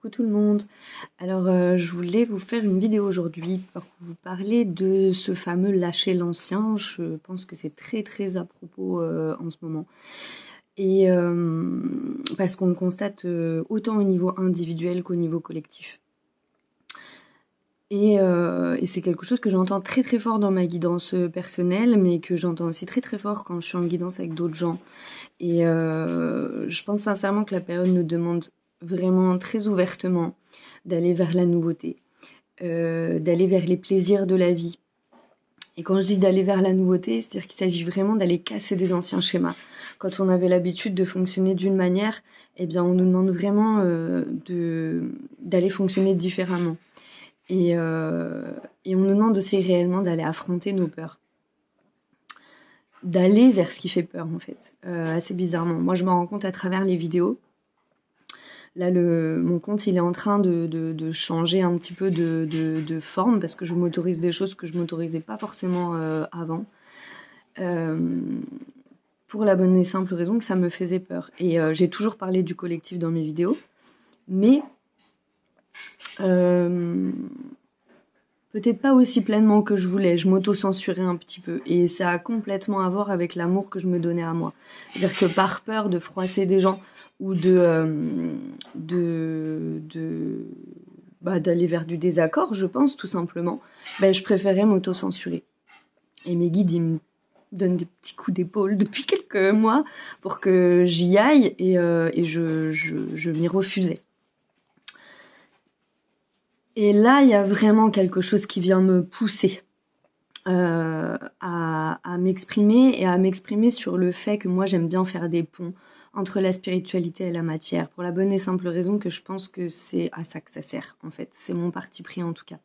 Coucou tout le monde. Alors, je voulais vous faire une vidéo aujourd'hui pour vous parler de ce fameux lâcher l'ancien. Je pense que c'est très très à propos en ce moment. Et parce qu'on le constate autant au niveau individuel qu'au niveau collectif. Et c'est quelque chose que j'entends très très fort dans ma guidance personnelle, mais que j'entends aussi très très fort quand je suis en guidance avec d'autres gens. Et je pense sincèrement que la période nous demande vraiment très ouvertement d'aller vers la nouveauté, d'aller vers les plaisirs de la vie. Et quand je dis d'aller vers la nouveauté, c'est-à-dire qu'il s'agit vraiment d'aller casser des anciens schémas. Quand on avait l'habitude de fonctionner d'une manière, eh bien on nous demande vraiment d'aller fonctionner différemment. Et on nous demande aussi réellement d'aller affronter nos peurs. D'aller vers ce qui fait peur en fait, assez bizarrement. Moi je me rends compte à travers les vidéos. Là mon compte il est en train de changer un petit peu de forme parce que je m'autorise des choses que je m'autorisais pas forcément avant. Pour la bonne et simple raison que ça me faisait peur. Et j'ai toujours parlé du collectif dans mes vidéos, mais peut-être pas aussi pleinement que je voulais, je m'auto-censurais un petit peu. Et ça a complètement à voir avec l'amour que je me donnais à moi. C'est-à-dire que par peur de froisser des gens ou d'aller vers du désaccord, je pense, tout simplement, je préférais m'auto-censurer. Et mes guides, ils me donnent des petits coups d'épaule depuis quelques mois pour que j'y aille et je m'y refusais. Et là, il y a vraiment quelque chose qui vient me pousser à m'exprimer et à m'exprimer sur le fait que moi, j'aime bien faire des ponts entre la spiritualité et la matière, pour la bonne et simple raison que je pense que c'est à ça que ça sert, en fait. C'est mon parti pris, en tout cas.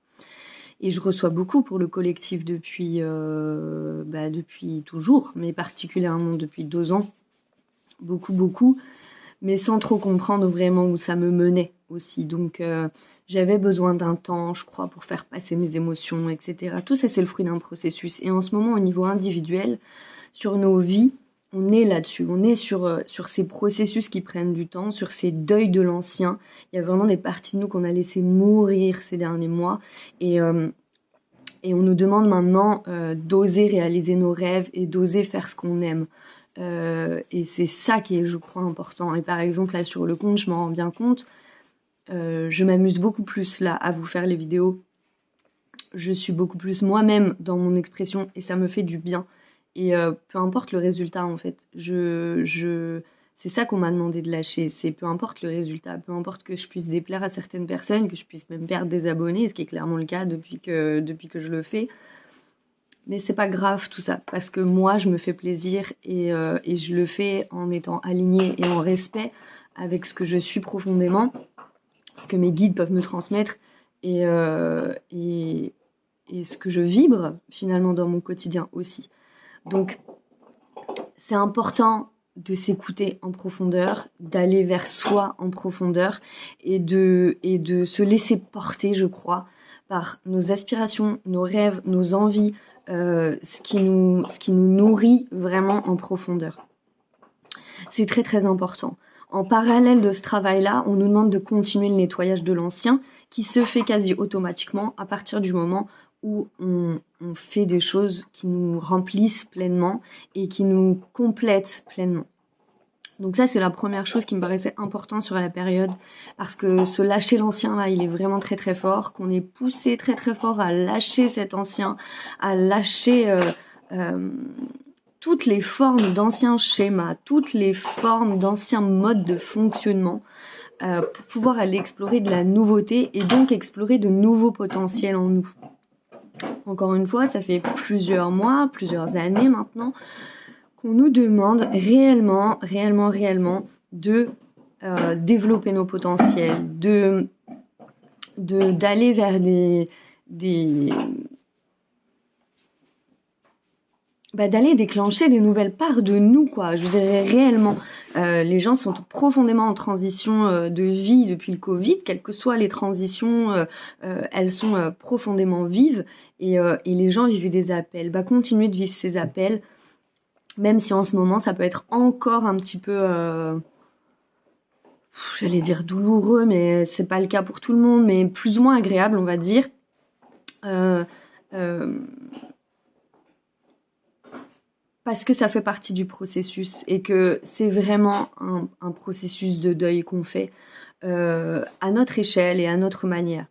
Et je reçois beaucoup pour le collectif depuis toujours, mais particulièrement depuis 2 ans. Beaucoup, mais sans trop comprendre vraiment où ça me menait aussi. Donc j'avais besoin d'un temps, je crois, pour faire passer mes émotions, etc. Tout ça, c'est le fruit d'un processus. Et en ce moment, au niveau individuel, sur nos vies, on est là-dessus. On est sur ces processus qui prennent du temps, sur ces deuils de l'ancien. Il y a vraiment des parties de nous qu'on a laissé mourir ces derniers mois. Et on nous demande maintenant d'oser réaliser nos rêves et d'oser faire ce qu'on aime. Et c'est ça qui est, je crois, important. Et par exemple, là, sur le compte, je m'en rends bien compte. Je m'amuse beaucoup plus, là, à vous faire les vidéos. Je suis beaucoup plus moi-même dans mon expression et ça me fait du bien. Et peu importe le résultat, en fait. C'est ça qu'on m'a demandé de lâcher. C'est peu importe le résultat. Peu importe que je puisse déplaire à certaines personnes, que je puisse même perdre des abonnés, ce qui est clairement le cas depuis que je le fais. Mais c'est pas grave tout ça, parce que moi je me fais plaisir et je le fais en étant alignée et en respect avec ce que je suis profondément, ce que mes guides peuvent me transmettre et ce que je vibre finalement dans mon quotidien aussi. Donc c'est important de s'écouter en profondeur, d'aller vers soi en profondeur et de se laisser porter, je crois, par nos aspirations, nos rêves, nos envies, ce qui nous nourrit vraiment en profondeur. C'est très très important. En parallèle de ce travail-là, on nous demande de continuer le nettoyage de l'ancien qui se fait quasi automatiquement à partir du moment où on fait des choses qui nous remplissent pleinement et qui nous complètent pleinement. Donc ça, c'est la première chose qui me paraissait importante sur la période, parce que ce lâcher l'ancien, là, il est vraiment très très fort, qu'on est poussé très très fort à lâcher cet ancien, à lâcher toutes les formes d'anciens schémas, toutes les formes d'anciens modes de fonctionnement, pour pouvoir aller explorer de la nouveauté et donc explorer de nouveaux potentiels en nous. Encore une fois, ça fait plusieurs mois, plusieurs années maintenant, qu'on nous demande réellement de développer nos potentiels, d'aller vers d'aller déclencher des nouvelles parts de nous, quoi. Je dirais réellement. Les gens sont profondément en transition de vie depuis le Covid, quelles que soient les transitions, elles sont profondément vives et les gens vivent des appels. Continuez de vivre ces appels, même si en ce moment ça peut être encore un petit peu j'allais dire douloureux, mais c'est pas le cas pour tout le monde, mais plus ou moins agréable, on va dire. Euh, euh, Parce que ça fait partie du processus et que c'est vraiment un processus de deuil qu'on fait à notre échelle et à notre manière.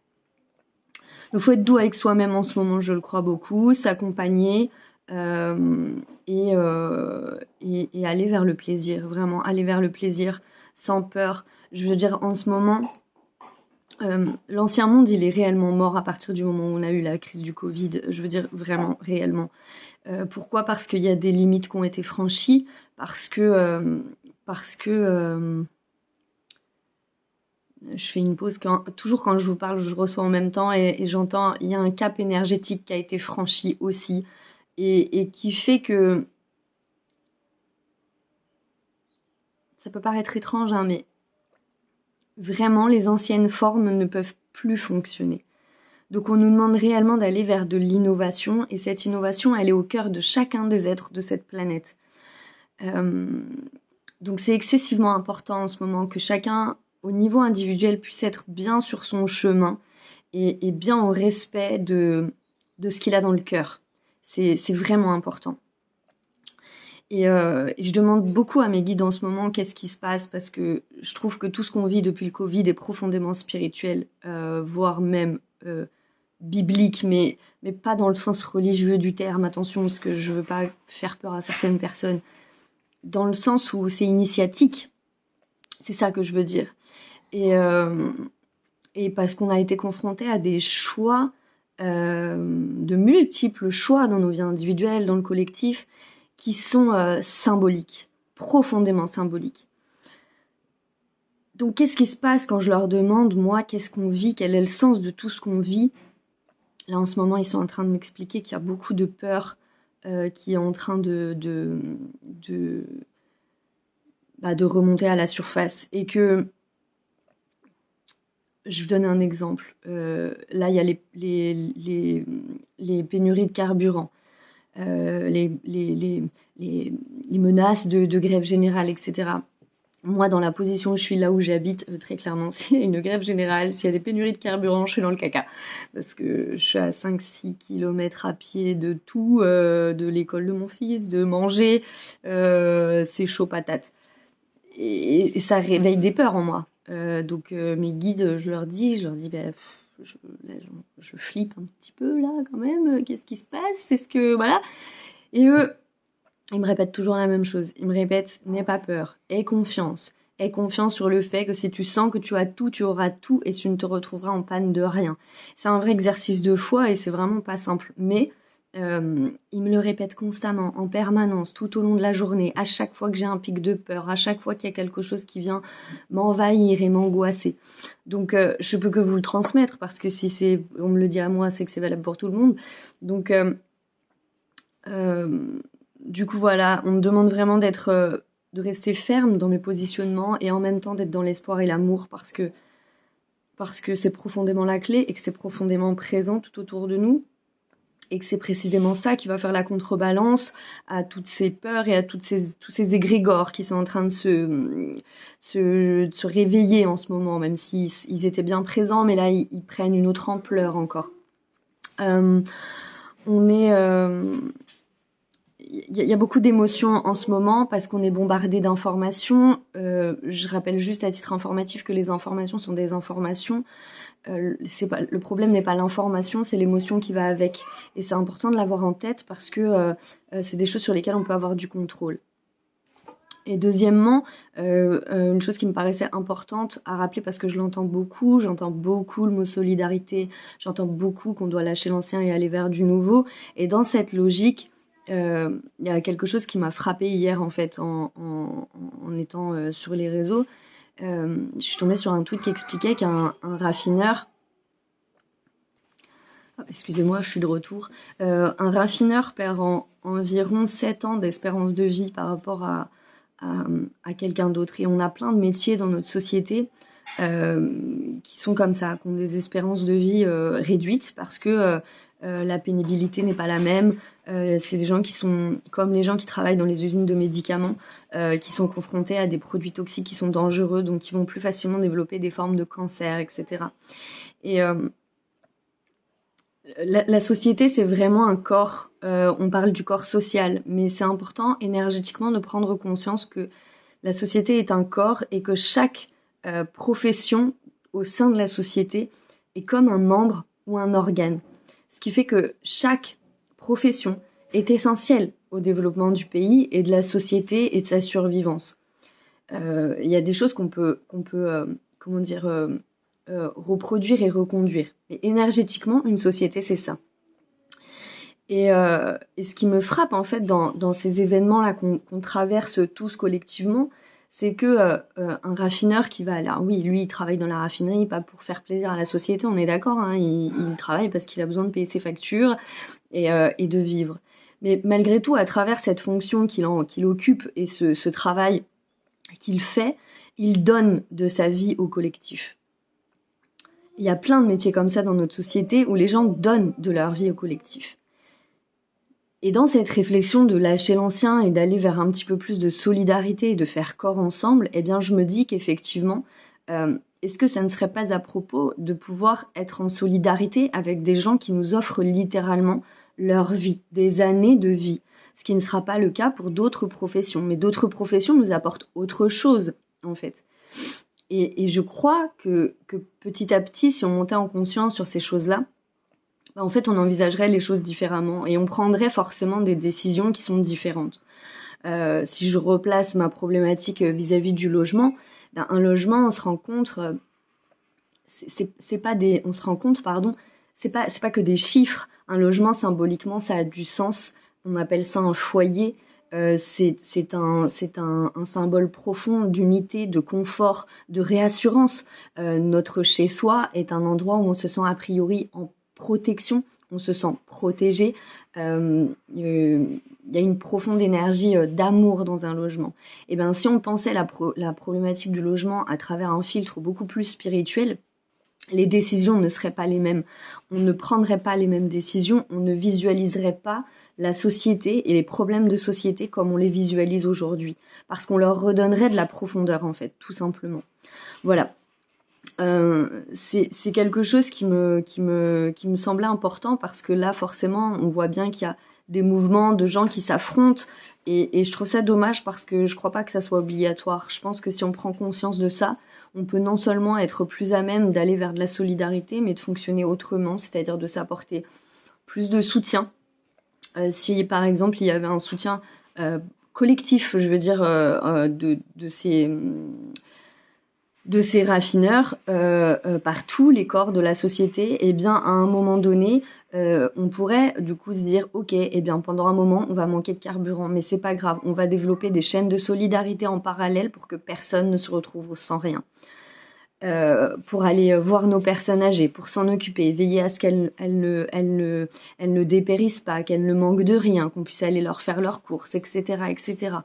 Il faut être doux avec soi-même en ce moment, je le crois beaucoup, s'accompagner et aller vers le plaisir, vraiment aller vers le plaisir sans peur. Je veux dire, en ce moment, l'ancien monde, il est réellement mort à partir du moment où on a eu la crise du Covid. Je veux dire, vraiment, réellement. Pourquoi? Parce qu'il y a des limites qui ont été franchies, parce que je fais une pause toujours quand je vous parle, je reçois en même temps et j'entends, il y a un cap énergétique qui a été franchi aussi et qui fait que ça peut paraître étrange, hein, mais vraiment les anciennes formes ne peuvent plus fonctionner. Donc on nous demande réellement d'aller vers de l'innovation et cette innovation, elle est au cœur de chacun des êtres de cette planète. Donc c'est excessivement important en ce moment que chacun, au niveau individuel, puisse être bien sur son chemin et bien au respect de ce qu'il a dans le cœur. C'est vraiment important. Et je demande beaucoup à mes guides en ce moment qu'est-ce qui se passe parce que je trouve que tout ce qu'on vit depuis le Covid est profondément spirituel, voire même biblique, mais pas dans le sens religieux du terme, attention, parce que je veux pas faire peur à certaines personnes. Dans le sens où c'est initiatique, c'est ça que je veux dire. Et parce qu'on a été confronté à des choix, de multiples choix dans nos vies individuelles, dans le collectif, qui sont symboliques, profondément symboliques. Donc qu'est-ce qui se passe quand je leur demande, moi, qu'est-ce qu'on vit, quel est le sens de tout ce qu'on vit? Là, en ce moment, ils sont en train de m'expliquer qu'il y a beaucoup de peur qui est en train de remonter à la surface. Et que, je vous donne un exemple. Là, il y a les pénuries de carburant, les menaces de grève générale, etc. Moi, dans la position où je suis, là où j'habite, très clairement, s'il y a une grève générale, s'il y a des pénuries de carburant, je suis dans le caca. Parce que je suis à 5-6 kilomètres à pied de tout, de l'école de mon fils, de manger, c'est chaud patate. Et ça réveille des peurs en moi. Donc mes guides, je leur dis, je flippe un petit peu là quand même, qu'est-ce qui se passe? C'est ce que, voilà. Et eux, ils me répètent toujours la même chose. Ils me répètent, n'aie pas peur, aie confiance. Aie confiance sur le fait que si tu sens que tu as tout, tu auras tout et tu ne te retrouveras en panne de rien. C'est un vrai exercice de foi et c'est vraiment pas simple. Mais ils me le répètent constamment, en permanence, tout au long de la journée, à chaque fois que j'ai un pic de peur, à chaque fois qu'il y a quelque chose qui vient m'envahir et m'angoisser. Donc je peux que vous le transmettre parce que si on me le dit à moi, c'est que c'est valable pour tout le monde. Donc du coup, voilà, on me demande vraiment de rester ferme dans mes positionnements et en même temps d'être dans l'espoir et l'amour parce que c'est profondément la clé et que c'est profondément présent tout autour de nous et que c'est précisément ça qui va faire la contrebalance à toutes ces peurs et à tous ces égrégores qui sont en train de se réveiller en ce moment, même s'ils étaient bien présents, mais là, ils prennent une autre ampleur encore. Il y a beaucoup d'émotions en ce moment parce qu'on est bombardé d'informations. Je rappelle juste à titre informatif que les informations sont des informations. Le problème n'est pas l'information, c'est l'émotion qui va avec. Et c'est important de l'avoir en tête parce que c'est des choses sur lesquelles on peut avoir du contrôle. Et deuxièmement, une chose qui me paraissait importante à rappeler parce que j'entends beaucoup le mot solidarité, j'entends beaucoup qu'on doit lâcher l'ancien et aller vers du nouveau. Et dans cette logique, il y a quelque chose qui m'a frappée hier en fait en étant sur les réseaux. Je suis tombée sur un tweet qui expliquait qu'un raffineur, excusez-moi, je suis de retour, un raffineur perd environ 7 ans d'espérance de vie par rapport à quelqu'un d'autre. Et on a plein de métiers dans notre société qui sont comme ça, qui ont des espérances de vie réduites parce que la pénibilité n'est pas la même. C'est des gens qui sont comme les gens qui travaillent dans les usines de médicaments. qui sont confrontés à des produits toxiques qui sont dangereux, donc qui vont plus facilement développer des formes de cancer, etc. Et la société, c'est vraiment un corps. On parle du corps social, mais c'est important énergétiquement de prendre conscience que la société est un corps et que chaque profession au sein de la société est comme un membre ou un organe. Ce qui fait que chaque profession est essentielle au développement du pays et de la société et de sa survivance. Il y a des choses qu'on peut reproduire et reconduire. Et énergétiquement, une société, c'est ça. Et ce qui me frappe en fait dans ces événements-là qu'on traverse tous collectivement, c'est que un raffineur qui va là, oui, lui, il travaille dans la raffinerie, pas pour faire plaisir à la société, on est d'accord, hein, il travaille parce qu'il a besoin de payer ses factures et de vivre. Mais malgré tout, à travers cette fonction qu'il occupe et ce travail qu'il fait, il donne de sa vie au collectif. Il y a plein de métiers comme ça dans notre société où les gens donnent de leur vie au collectif. Et dans cette réflexion de lâcher l'ancien et d'aller vers un petit peu plus de solidarité et de faire corps ensemble, eh bien je me dis qu'effectivement, est-ce que ça ne serait pas à propos de pouvoir être en solidarité avec des gens qui nous offrent littéralement leur vie, des années de vie, ce qui ne sera pas le cas pour d'autres professions. Mais d'autres professions nous apportent autre chose, en fait. Et je crois que petit à petit, si on montait en conscience sur ces choses-là, en fait, on envisagerait les choses différemment et on prendrait forcément des décisions qui sont différentes. Si je replace ma problématique vis-à-vis du logement, un logement, on se rend compte, c'est pas que des chiffres. Un logement, symboliquement, ça a du sens. On appelle ça un foyer. C'est un symbole profond d'unité, de confort, de réassurance. Notre chez-soi est un endroit où on se sent a priori en protection, on se sent protégé. Il y a une profonde énergie d'amour dans un logement. Et bien, si on pensait la problématique du logement à travers un filtre beaucoup plus spirituel, les décisions ne seraient pas les mêmes. On ne prendrait pas les mêmes décisions, on ne visualiserait pas la société et les problèmes de société comme on les visualise aujourd'hui. Parce qu'on leur redonnerait de la profondeur, en fait, tout simplement. Voilà. C'est quelque chose qui me semblait important parce que là, forcément, on voit bien qu'il y a des mouvements de gens qui s'affrontent et je trouve ça dommage parce que je crois pas que ça soit obligatoire. Je pense que si on prend conscience de ça, on peut non seulement être plus à même d'aller vers de la solidarité, mais de fonctionner autrement, c'est-à-dire de s'apporter plus de soutien. Si par exemple il y avait un soutien collectif, je veux dire, de ces raffineurs par tous les corps de la société, eh bien à un moment donné, on pourrait du coup se dire ok, eh bien pendant un moment on va manquer de carburant, mais c'est pas grave, on va développer des chaînes de solidarité en parallèle pour que personne ne se retrouve sans rien. Pour aller voir nos personnes âgées, pour s'en occuper, veiller à ce qu'elles ne dépérissent pas, qu'elles ne manquent de rien, qu'on puisse aller leur faire leurs courses, etc., etc.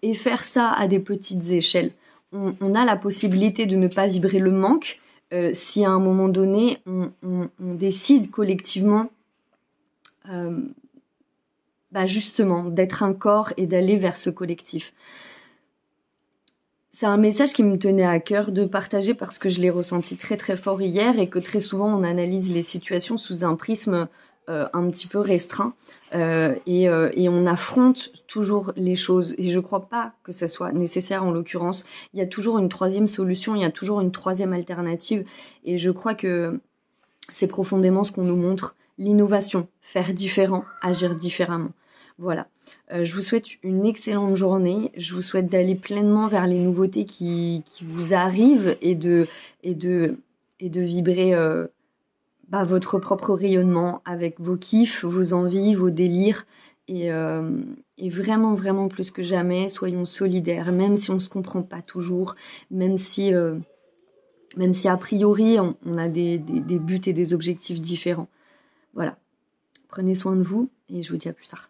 Et faire ça à des petites échelles. On a la possibilité de ne pas vibrer le manque si à un moment donné on décide collectivement justement d'être un corps et d'aller vers ce collectif. C'est un message qui me tenait à cœur de partager parce que je l'ai ressenti très très fort hier et que très souvent on analyse les situations sous un prisme un petit peu restreint et on affronte toujours les choses et je crois pas que ça soit nécessaire en l'occurrence. Il y a toujours une troisième solution, il y a toujours une troisième alternative et je crois que c'est profondément ce qu'on nous montre, l'innovation, faire différent, agir différemment. Voilà. Je vous souhaite une excellente journée. Je vous souhaite d'aller pleinement vers les nouveautés qui vous arrivent et de vibrer votre propre rayonnement avec vos kiffs, vos envies, vos délires. Et vraiment, vraiment plus que jamais, soyons solidaires, même si on ne se comprend pas toujours, même si a priori on a des buts et des objectifs différents. Voilà. Prenez soin de vous et je vous dis à plus tard.